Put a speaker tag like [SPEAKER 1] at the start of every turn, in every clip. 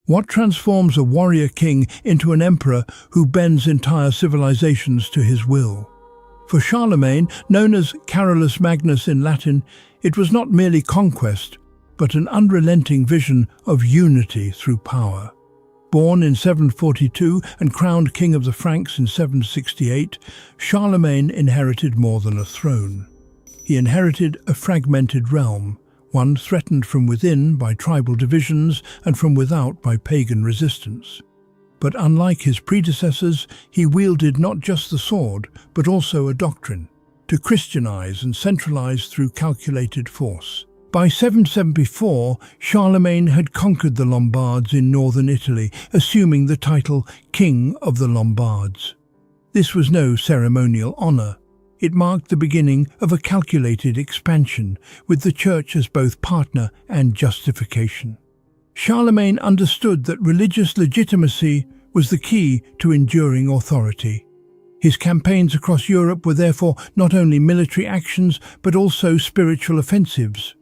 [SPEAKER 1] What transforms a warrior king into an emperor who bends entire civilizations to his will? For Charlemagne, known as Carolus Magnus in Latin, it was not merely conquest, but an unrelenting vision of unity through power. Born in 742 and crowned king of the Franks in 768, Charlemagne inherited more than a throne. He inherited a fragmented realm, one threatened from within by tribal divisions and from without by pagan resistance. But unlike his predecessors, he wielded not just the sword, but also a doctrine, to Christianize and centralize through calculated force. By 774, Charlemagne had conquered the Lombards in northern Italy, assuming the title King of the Lombards. This was no ceremonial honor. It marked the beginning of a calculated expansion, with the church as both partner and justification. Charlemagne understood that religious legitimacy was the key to enduring authority. His campaigns across Europe were therefore not only military actions, but also spiritual offensives.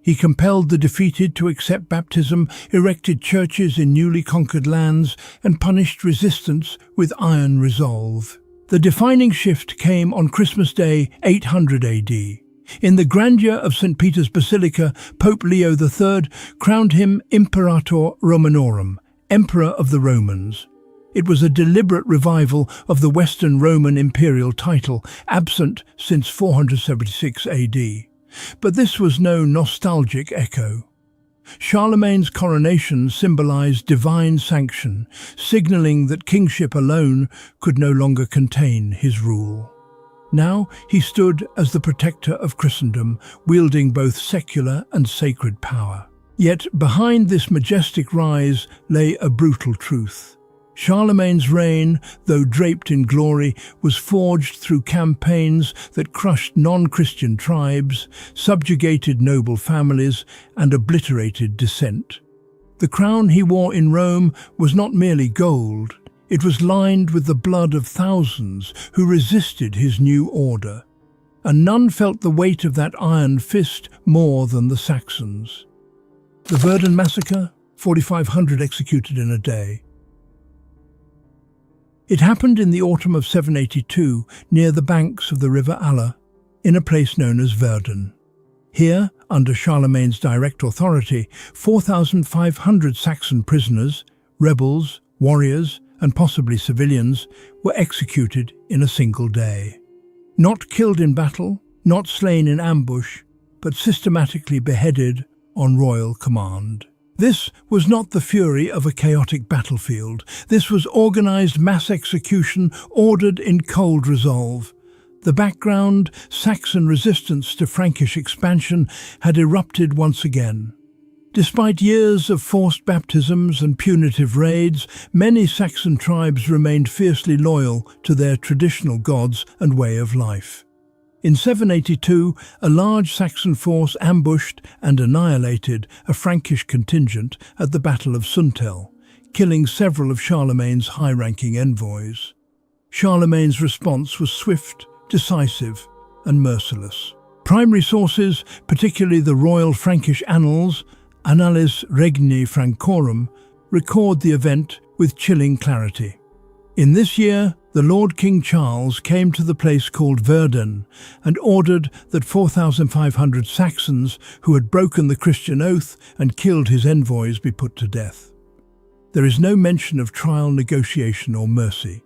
[SPEAKER 1] He compelled the defeated to accept baptism, erected churches in newly conquered lands, and punished resistance with iron resolve. The defining shift came on Christmas Day, 800 AD. In the grandeur of St. Peter's Basilica, Pope Leo III crowned him Imperator Romanorum, Emperor of the Romans. It was a deliberate revival of the Western Roman imperial title, absent since 476 AD. But this was no nostalgic echo. Charlemagne's coronation symbolized divine sanction, signaling that kingship alone could no longer contain his rule. Now he stood as the protector of Christendom, wielding both secular and sacred power. Yet behind this majestic rise lay a brutal truth. Charlemagne's reign, though draped in glory, was forged through campaigns that crushed non-Christian tribes, subjugated noble families, and obliterated dissent. The crown he wore in Rome was not merely gold, it was lined with the blood of thousands who resisted his new order. And none felt the weight of that iron fist more than the Saxons. The Verden Massacre, 4,500 executed in a day. It happened in the autumn of 782 near the banks of the river Aller, in a place known as Verden. Here, under Charlemagne's direct authority, 4,500 Saxon prisoners, rebels, warriors, and possibly civilians were executed in a single day. Not killed in battle, not slain in ambush, but systematically beheaded on royal command. This was not the fury of a chaotic battlefield. This was organized mass execution ordered in cold resolve. The background, Saxon resistance to Frankish expansion, had erupted once again. Despite years of forced baptisms and punitive raids, many Saxon tribes remained fiercely loyal to their traditional gods and way of life. In 782, a large Saxon force ambushed and annihilated a Frankish contingent at the Battle of Suntel, killing several of Charlemagne's high-ranking envoys. Charlemagne's response was swift, decisive, and merciless. Primary sources, particularly the Royal Frankish Annals, Annales Regni Francorum, record the event with chilling clarity. In this year, the Lord King Charles came to the place called Verden and ordered that 4,500 Saxons who had broken the Christian oath and killed his envoys be put to death. There is no mention of trial, negotiation, or mercy.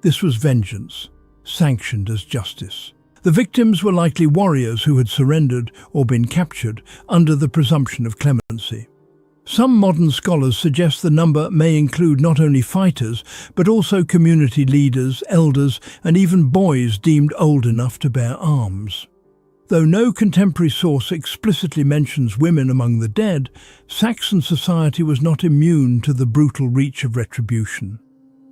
[SPEAKER 1] This was vengeance, sanctioned as justice. The victims were likely warriors who had surrendered or been captured under the presumption of clemency. Some modern scholars suggest the number may include not only fighters, but also community leaders, elders, and even boys deemed old enough to bear arms. Though no contemporary source explicitly mentions women among the dead, Saxon society was not immune to the brutal reach of retribution.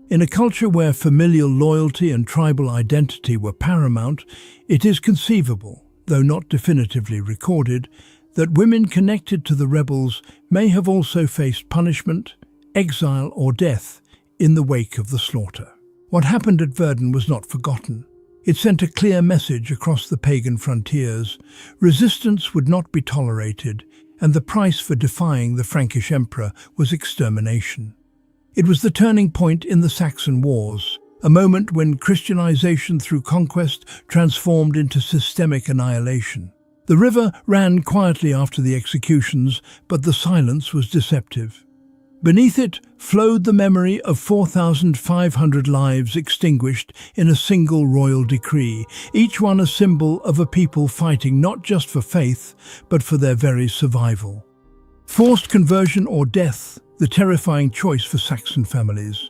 [SPEAKER 1] In a culture where familial loyalty and tribal identity were paramount, it is conceivable, though not definitively recorded, that women connected to the rebels may have also faced punishment, exile, or death in the wake of the slaughter. What happened at Verden was not forgotten. It sent a clear message across the pagan frontiers. Resistance would not be tolerated, and the price for defying the Frankish emperor was extermination. It was the turning point in the Saxon Wars, a moment when Christianization through conquest transformed into systemic annihilation. The river ran quietly after the executions, but the silence was deceptive. Beneath it flowed the memory of 4,500 lives extinguished in a single royal decree, each one a symbol of a people fighting not just for faith, but for their very survival. Forced conversion or death, the terrifying choice for Saxon families.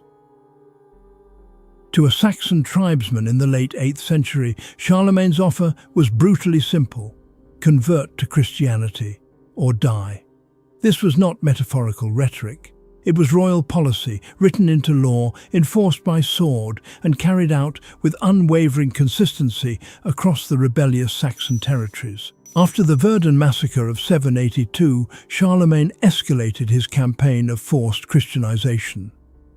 [SPEAKER 1] To a Saxon tribesman in the late 8th century, Charlemagne's offer was brutally simple: convert to Christianity or die. This was not metaphorical rhetoric. It was royal policy, written into law, enforced by sword, and carried out with unwavering consistency across the rebellious Saxon territories. After the Verden massacre of 782, Charlemagne escalated his campaign of forced Christianization.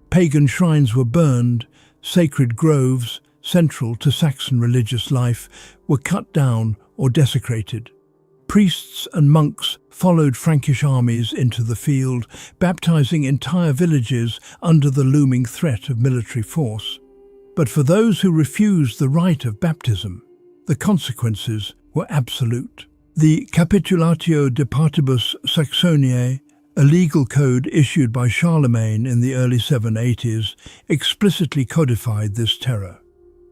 [SPEAKER 1] Pagan shrines were burned, sacred groves, central to Saxon religious life, were cut down or desecrated. Priests and monks followed Frankish armies into the field, baptizing entire villages under the looming threat of military force. But for those who refused the rite of baptism, the consequences were absolute. The Capitulatio de Partibus Saxoniae, a legal code issued by Charlemagne in the early 780s, explicitly codified this terror.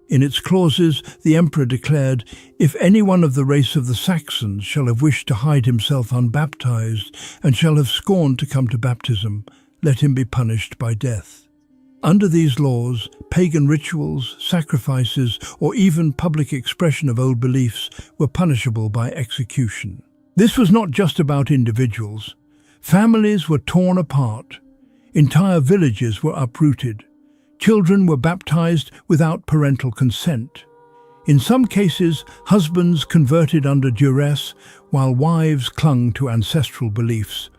[SPEAKER 1] In its clauses, the emperor declared, "If any one of the race of the Saxons shall have wished to hide himself unbaptized, and shall have scorned to come to baptism, let him be punished by death." Under these laws, pagan rituals, sacrifices, or even public expression of old beliefs were punishable by execution. This was not just about individuals. Families were torn apart. Entire villages were uprooted. Children were baptized without parental consent. In some cases, husbands converted under duress, while wives clung to ancestral beliefs,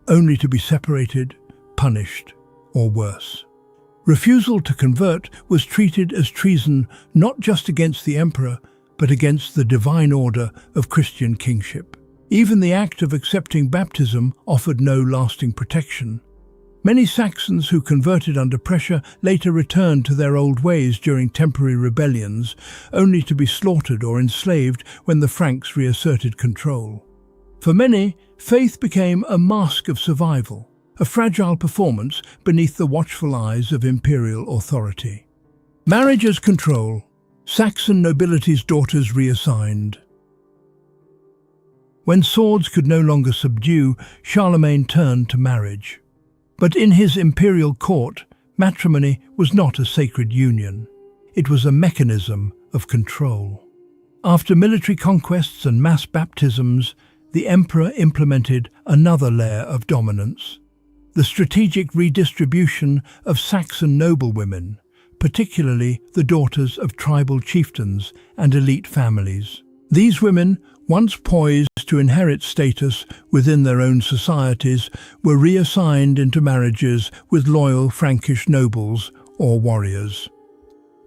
[SPEAKER 1] only to be separated, punished, or worse. Refusal to convert was treated as treason not just against the emperor, but against the divine order of Christian kingship. Even the act of accepting baptism offered no lasting protection. Many Saxons who converted under pressure later returned to their old ways during temporary rebellions, only to be slaughtered or enslaved when the Franks reasserted control. For many, faith became a mask of survival, a fragile performance beneath the watchful eyes of imperial authority. Marriage as control. Saxon nobility's daughters reassigned. When swords could no longer subdue, Charlemagne turned to marriage. But in his imperial court, matrimony was not a sacred union. It was a mechanism of control. After military conquests and mass baptisms, the emperor implemented another layer of dominance: the strategic redistribution of Saxon noblewomen, particularly the daughters of tribal chieftains and elite families. These women, once poised to inherit status within their own societies, were reassigned into marriages with loyal Frankish nobles or warriors.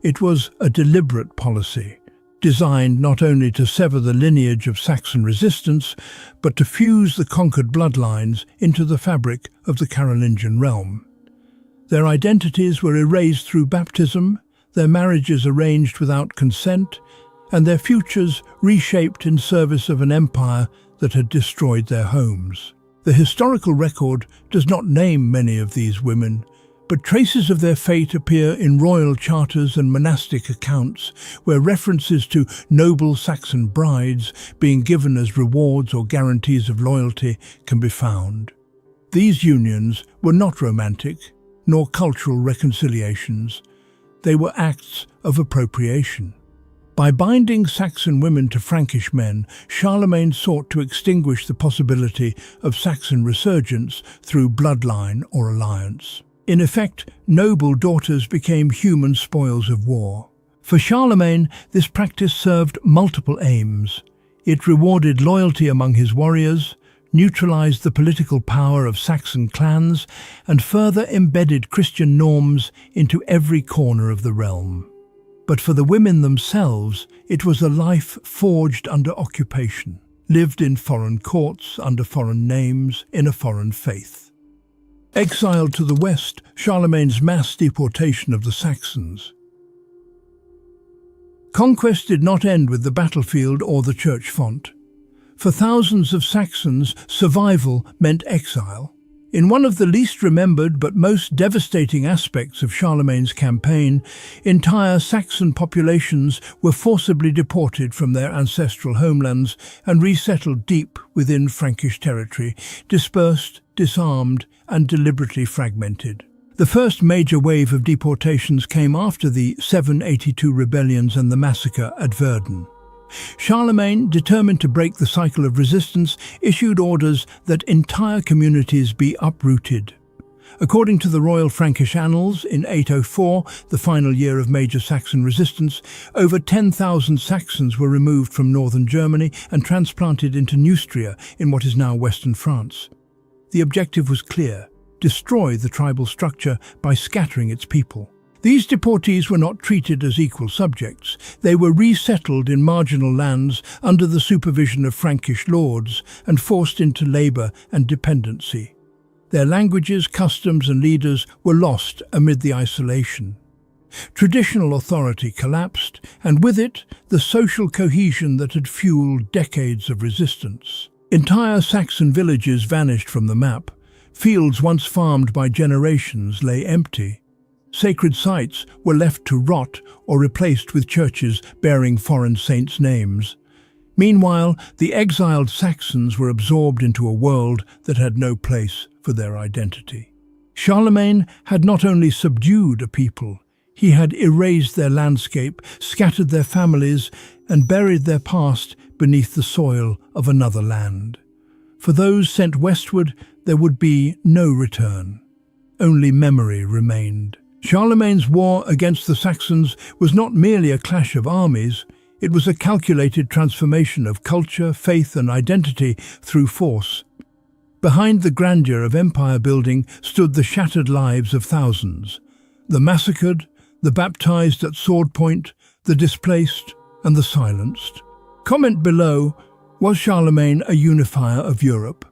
[SPEAKER 1] It was a deliberate policy, designed not only to sever the lineage of Saxon resistance, but to fuse the conquered bloodlines into the fabric of the Carolingian realm. Their identities were erased through baptism, their marriages arranged without consent, and their futures reshaped in service of an empire that had destroyed their homes. The historical record does not name many of these women, but traces of their fate appear in royal charters and monastic accounts, where references to noble Saxon brides being given as rewards or guarantees of loyalty can be found. These unions were not romantic, nor cultural reconciliations. They were acts of appropriation. By binding Saxon women to Frankish men, Charlemagne sought to extinguish the possibility of Saxon resurgence through bloodline or alliance. In effect, noble daughters became human spoils of war. For Charlemagne, this practice served multiple aims. It rewarded loyalty among his warriors, neutralized the political power of Saxon clans, and further embedded Christian norms into every corner of the realm. But for the women themselves, it was a life forged under occupation. lived in foreign courts, under foreign names, in a foreign faith. Exiled to the west, Charlemagne's mass deportation of the Saxons. Conquest did not end with the battlefield or the church font. For thousands of Saxons, survival meant exile. In one of the least remembered but most devastating aspects of Charlemagne's campaign, entire Saxon populations were forcibly deported from their ancestral homelands and resettled deep within Frankish territory, dispersed, disarmed, and deliberately fragmented. The first major wave of deportations came after the 782 rebellions and the massacre at Verden. Charlemagne, determined to break the cycle of resistance, issued orders that entire communities be uprooted. According to the Royal Frankish Annals, in 804, the final year of major Saxon resistance, over 10,000 Saxons were removed from northern Germany and transplanted into Neustria in what is now western France. The objective was clear: destroy the tribal structure by scattering its people. These deportees were not treated as equal subjects. They were resettled in marginal lands under the supervision of Frankish lords and forced into labour and dependency. Their languages, customs and leaders were lost amid the isolation. Traditional authority collapsed, and with it, the social cohesion that had fueled decades of resistance. Entire Saxon villages vanished from the map. Fields once farmed by generations lay empty. Sacred sites were left to rot or replaced with churches bearing foreign saints' names. Meanwhile, the exiled Saxons were absorbed into a world that had no place for their identity. Charlemagne had not only subdued a people, he had erased their landscape, scattered their families, and buried their past beneath the soil of another land. For those sent westward, there would be no return. Only memory remained. Charlemagne's war against the Saxons was not merely a clash of armies, it was a calculated transformation of culture, faith and identity through force. Behind the grandeur of empire building stood the shattered lives of thousands: the massacred, the baptized at sword point, the displaced and the silenced. Comment below: was Charlemagne a unifier of Europe,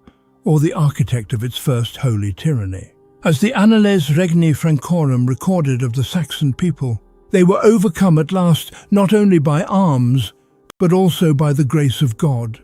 [SPEAKER 1] or the architect of its first holy tyranny? As the Annales Regni Francorum recorded of the Saxon people, they were overcome at last not only by arms, but also by the grace of God.